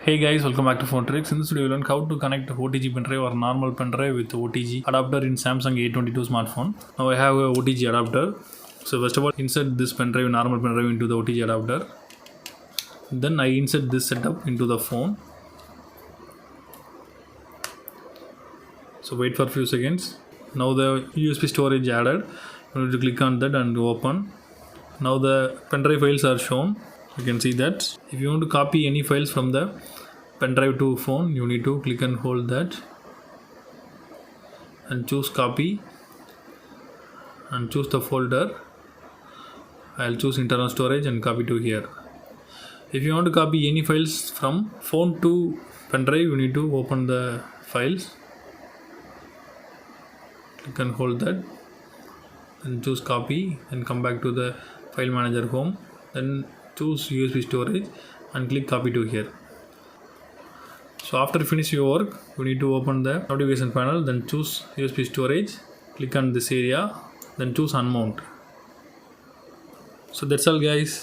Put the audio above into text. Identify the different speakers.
Speaker 1: Hey guys, welcome back to Phone Trickz. In this video, we'll learn how to connect OTG pen drive or normal pen drive with OTG adapter in Samsung A22 smartphone. Now I have a OTG adapter. So first of all, insert this pen drive, normal pen drive into the OTG adapter. Then I insert this setup into the phone. So wait for a few seconds. Now the USB storage added. You need to click on that and open. Now the pen drive files are shown. You can see that. If you want to copy any files from the pen drive to phone, you need to click and hold that and choose copy and choose the folder. I'll choose internal storage and copy to here. If you want to copy any files from phone to pen drive, you need to open the files, click and hold that and choose copy and come back to the file manager home, then choose USB storage and click copy to here. So after finish your work, you need to open the notification panel, then choose USB storage, click on this area, then choose unmount. So that's all guys.